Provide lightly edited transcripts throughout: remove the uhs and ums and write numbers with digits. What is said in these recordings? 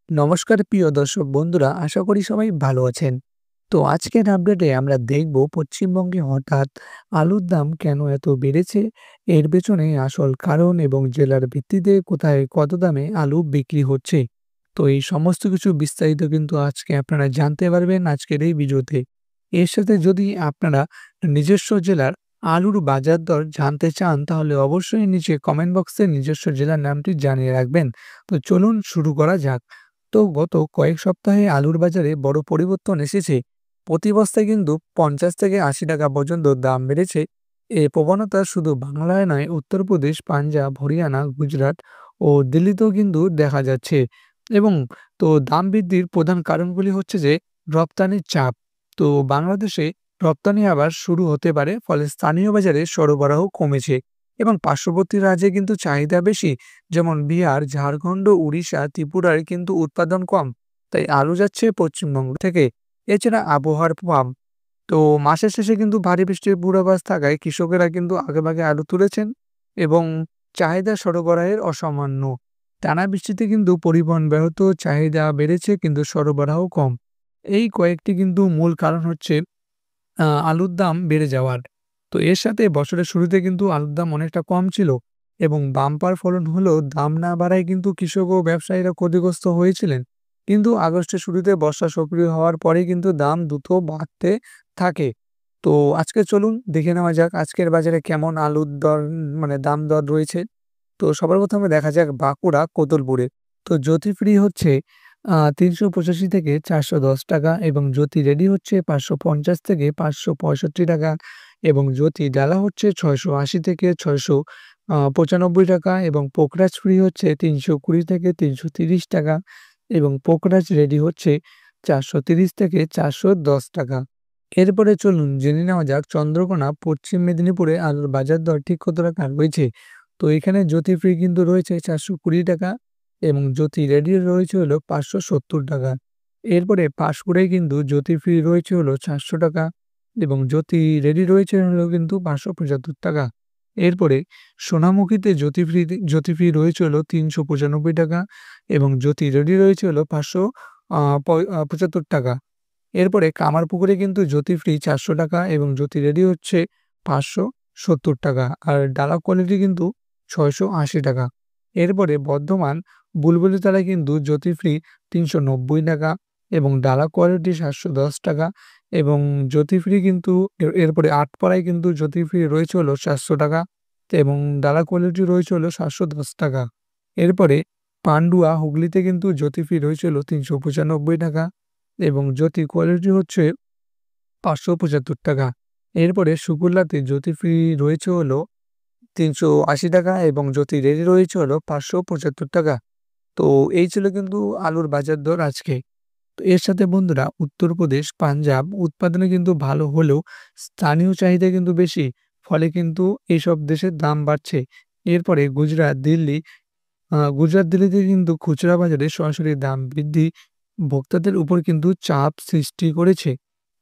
নমস্কার প্রিয় দর্শক বন্ধুরা, আশা করি সবাই ভালো আছেন। তো আজকের আপডেটে আমরা দেখব পশ্চিমবঙ্গে হঠাৎ আলুর দাম কেন এত বেড়েছে, এর পেছনে আসল কারণ এবং জেলার ভিত্তিতে কোথায় কত দামে আলু বিক্রি হচ্ছে। তো এই সমস্ত কিছু বিস্তারিত কিন্তু আজকে আপনারা জানতে পারবেন আজকের এই ভিডিওতে। এর সাথে যদি আপনারা নিজস্ব জেলার আলুর বাজার দর জানতে চান তাহলে অবশ্যই নিচে কমেন্ট বক্সে নিজস্ব জেলার নামটি জানিয়ে রাখবেন। তো চলুন শুরু করা যাক। তো গত কয়েক সপ্তাহে আলুর বাজারে বড় পরিবর্তন এসেছে। প্রতি বস্তায় কিন্তু ৫০ থেকে ৮০ টাকা পর্যন্ত দাম বেড়েছে। এই প্রবণতা শুধু বাংলায় নয়, উত্তরপ্রদেশ, পাঞ্জাব, হরিয়ানা, গুজরাট ও দিল্লিতেও কিন্তু দেখা যাচ্ছে। এবং তো দাম বৃদ্ধির প্রধান কারণগুলি হচ্ছে যে রপ্তানির চাপ। তো বাংলাদেশে রপ্তানি আবার শুরু হতে পারে, ফলে স্থানীয় বাজারে সরবরাহ কমেছে এবং পার্শ্ববর্তী রাজ্যে কিন্তু চাহিদা বেশি। যেমন বিহার, ঝাড়খণ্ড, উড়িষ্যা, ত্রিপুরার কিন্তু উৎপাদন কম, তাই আলু যাচ্ছে পশ্চিমবঙ্গ থেকে। এছাড়া আবহাওয়ার প্রভাব, তো মাসের শেষে কিন্তু ভারী বৃষ্টির পূর্বাভাস থাকায় কৃষকেরা কিন্তু আগেভাগে আলু তুলেছেন এবং চাহিদা সরবরাহের অসামান্য। টানা বৃষ্টিতে কিন্তু পরিবহন ব্যাহত, চাহিদা বেড়েছে কিন্তু সরবরাহ কম। এই কয়েকটি কিন্তু মূল কারণ হচ্ছে আলুর দাম বেড়ে যাওয়ার। তো এর সাথে বছরের শুরুতে কিন্তু আলুর দাম অনেকটা কম ছিল এবং বাম্পার ফলন হলেও দাম না বাড়ায় কিন্তু কৃষক ও ব্যবসায়ীরা ক্ষতিগ্রস্ত হয়েছিলেন। কিন্তু আগস্টের শুরুতে বর্ষা সক্রিয় হওয়ার পরেই কিন্তু দাম দ্রুত বাড়তে থাকে। তো আজকে চলুন দেখে নেওয়া যাক আজকের বাজারে কেমন আলুর দর, মানে দাম দর রয়েছে। তো সবার প্রথমে দেখা যাক বাঁকুড়া কোতুলপুরে। তো জ্যোতি ফ্রি হচ্ছে ৩৮৫ থেকে ৪১০ টাকা এবং জ্যোতি রেডি হচ্ছে ৫৫০ থেকে ৫৬৫ টাকা এবং জ্যোতি ডালা হচ্ছে ৬৮০ থেকে ৬৯৫ টাকা এবং পোকরাজ ফ্রি হচ্ছে ৩২০ থেকে ৩৩০ টাকা এবং পোকরাজ রেডি হচ্ছে ৪৩০ থেকে ৪১০ টাকা। এরপরে চলুন জেনে নেওয়া যাক চন্দ্রকোনা পশ্চিম মেদিনীপুরে আলুর বাজার দর ঠিক কত টাকা রয়েছে। তো এখানে জ্যোতি ফ্রি কিন্তু রয়েছে ৪২০ টাকা এবং জ্যোতি রেডি রয়েছে হলো ৫৭০ টাকা। এরপরে পাঁশকুড়ায় কিন্তু জ্যোতি ফ্রি রয়েছে হলো ৪০০ টাকা এবং জ্যোতি রেডি রয়েছে হলো কিন্তু ৫৭৫ টাকা। এরপরে সোনামুখীতে জ্যোতি ফ্রি রয়েছে হলো ৩৯৫ টাকা এবং জ্যোতি রেডি রয়েছে হলো ৫৭৫ টাকা। এরপরে কামারপুকুরে কিন্তু জ্যোতি ফ্রি ৪০০ টাকা এবং জ্যোতি রেডি হচ্ছে ৫৭০ টাকা আর ডালা কোয়ালিটি কিন্তু ৬৮০ টাকা। এরপরে বর্ধমান বুলবুলিতলায় কিন্তু জ্যোতি ফ্রি ৩৯০ টাকা এবং ডালা কোয়ালিটি ৭১০ টাকা এবং জ্যোতি ফ্রি কিন্তু এরপরে আটপাড়ায় কিন্তু জ্যোতি ফ্রি রয়েছে হলো ৪০০ টাকা এবং ডালা কোয়ালিটি রয়েছে হলো ৭১০ টাকা। এরপরে পান্ডুয়া হুগলিতে কিন্তু জ্যোতি ফ্রি রয়েছে হলো ৩৯৫ টাকা এবং জ্যোতি কোয়ালিটি হচ্ছে ৫৭৫ টাকা। এরপরে শুকুরলাতে জ্যোতি ফ্রি রয়েছে হলো ৩৮০ টাকা এবং জ্যোতি রেডি রয়েছে হলো ৫৭৫ টাকা। তো এই ছিল কিন্তু আলুর বাজার দর আজকে। তো এর সাথে বন্ধুরা উত্তরপ্রদেশ, পাঞ্জাব উৎপাদনে কিন্তু ভালো হলেও স্থানীয় চাহিদা কিন্তু বেশি। ফলে কিন্তু এইসব দেশের দাম বাড়ছে। এরপরে গুজরাট, দিল্লি, দিল্লিতে কিন্তু খুচরা বাজারে সরাসরি দাম বৃদ্ধি ভোক্তাদের উপর কিন্তু চাপ সৃষ্টি করেছে।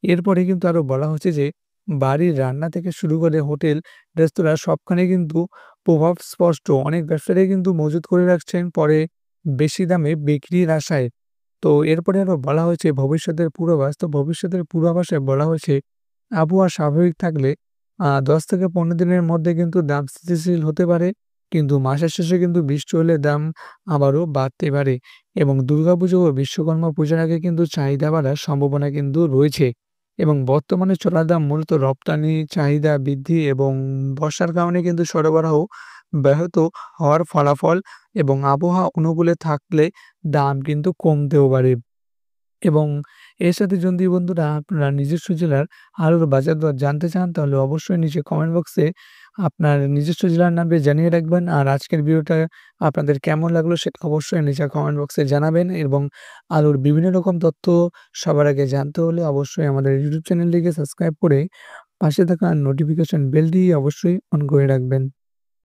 এরপরে কিন্তু আরো বলা হচ্ছে যে বাড়ির রান্না থেকে শুরু করে হোটেল, রেস্তোরাঁ সবখানে কিন্তু প্রভাব স্পষ্ট। অনেক ব্যবসায়ীরা কিন্তু মজুত করে রাখছেন পরে বেশি দামে বিক্রির আশায়। তো এরপরে আরো বলা হয়েছে ভবিষ্যতের পূর্বাভাস। তো ভবিষ্যতের পূর্বাভাসে বলা হয়েছে আবহাওয়া স্বাভাবিক থাকলে ১০ থেকে ১৫ দিনের মধ্যে কিন্তু দাম স্থিতিশীল হতে পারে। কিন্তু মাসের শেষে কিন্তু বৃষ্টি হলে দাম আবারও বাড়তে পারে এবং দুর্গাপুজো ও বিশ্বকর্মা পূজার আগে কিন্তু চাহিদা বাড়ার সম্ভাবনা কিন্তু রয়েছে এবং বর্তমানে চলা দাম মূলত রপ্তানি চাহিদা বৃদ্ধি এবং বর্ষার কারণে কিন্তু সরবরাহ ব্যাহত হওয়ার ফলাফল এবং আবহাওয়া অনুকূলে থাকলে দাম কিন্তু কমতেও পারে। এবং এর সাথে যদি বন্ধুরা আপনারা নিজস্ব জেলার আলুর বাজার দর জানতে চান তাহলে অবশ্যই নিচে কমেন্ট বক্সে আপনার নিজস্ব জেলার নামটি জানিয়ে রাখবেন। আর আজকের ভিডিওটা আপনাদের কেমন লাগলো সেটা অবশ্যই নিচে কমেন্ট বক্সে জানাবেন এবং আলুর বিভিন্ন রকম তথ্য সবার আগে জানতে হলে অবশ্যই আমাদের ইউটিউব চ্যানেলটিকে সাবস্ক্রাইব করে পাশে থাকা নোটিফিকেশন বেলটি অবশ্যই অন করে রাখবেন।